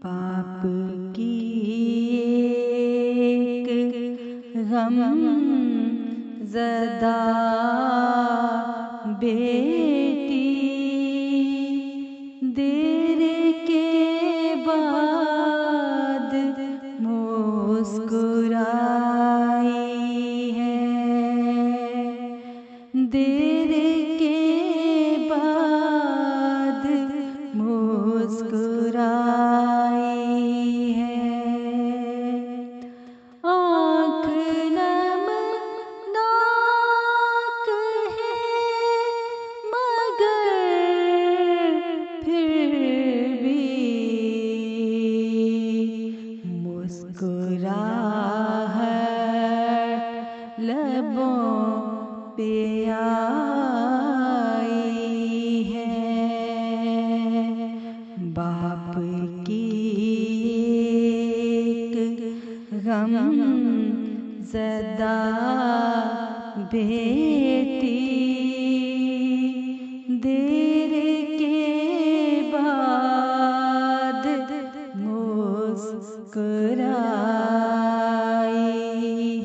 बाप की एक गम ज़दा बेटी देर के बाद मुस्कुराई है। देर के बाद मुस्कुराई है। आँख नम नाक है मगर फिर भी मुस्कुराहट लबों पे आई है। बाप की एक गम ज़दा बेटी देर के बाद मुस्कुराई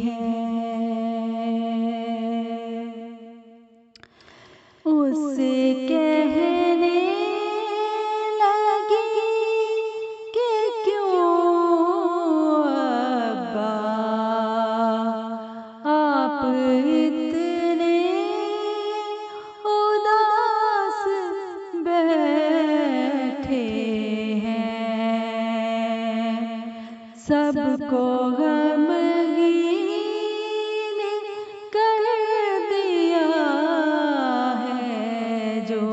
है। उससे कहने लगी कि क्यों अब्बा आप इतने उदास बैठे हैं। सबको गमगीन कर दिया है जो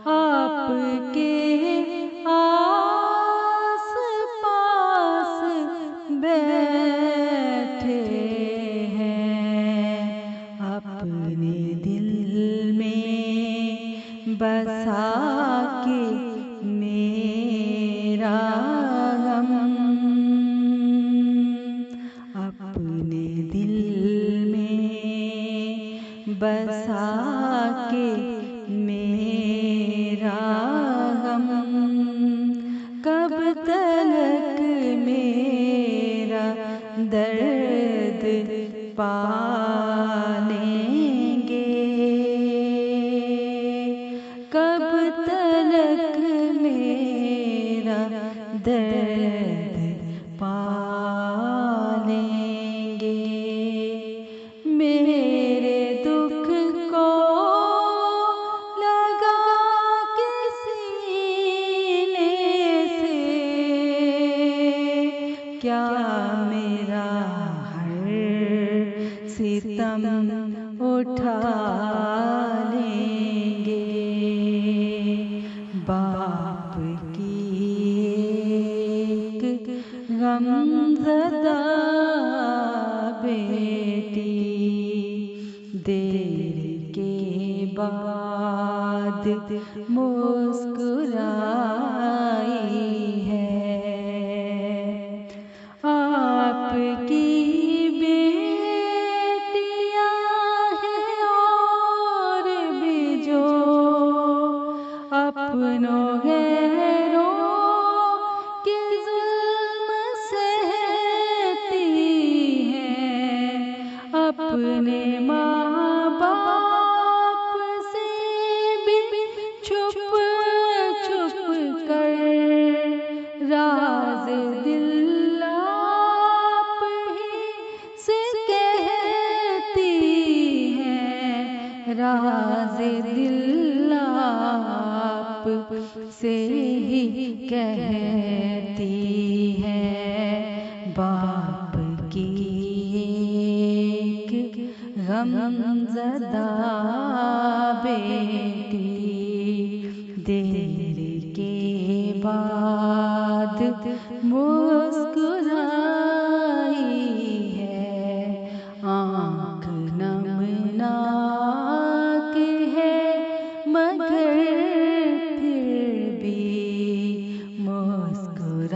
आपके आस पास बैठे हैं। अपने दिल में बसा के मेरा गम अपने दिल में बसा के मेरा गम कब तक मेरा दर्द पालेंगे। कब तक मेरा दर्द पालेंगे। मेरे दुख को लगा के सीने से क्या मेरा हर सितम उठा लेंगे। बाप की एक गमज़दा बेटी देर के बाद मुस्कुराई है। आपकी बेटियां हैं और भी जो अपनों गैरों के जुल्म सहती हैं। अपने माँ बाप से भी छुप छुप कर राज दिल आप ही से कहती हैं। राज दिल आप से ही कहती है। बाप की एक गमज़दा बेटी देर के बाद मुस्कुराई है। आँख नम नाक है मगर फिर भी मुस्कुराहट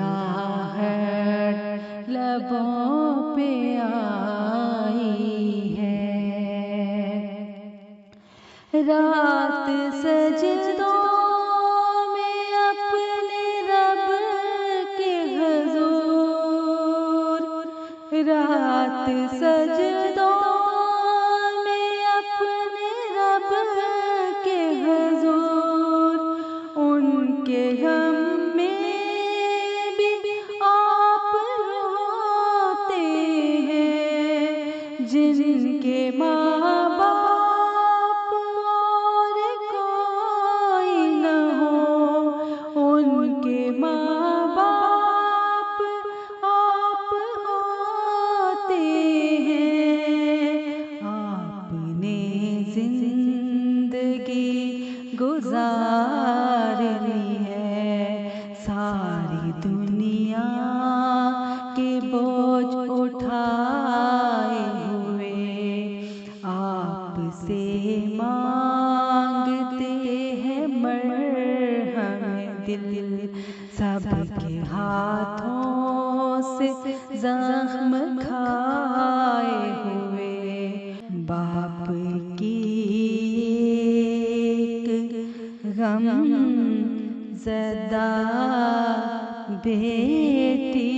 लबों पे आई है। रात सजदों में अपने रब रात सजदों में अपने रब के हुजूर, उनके गम में भी आप रोते हैं। जिनके माँ बाप और कोई न हो, उनके माँ बाप आप होते हैं। आपने जिंदगी गुजारनी है, सारी दुनिया के बोझ उठाए हुए आपसे मांगते हैं मरहम दिल। सबके हाथों से जख्म खाए हुए बाप की एक गम ज़दा बेटी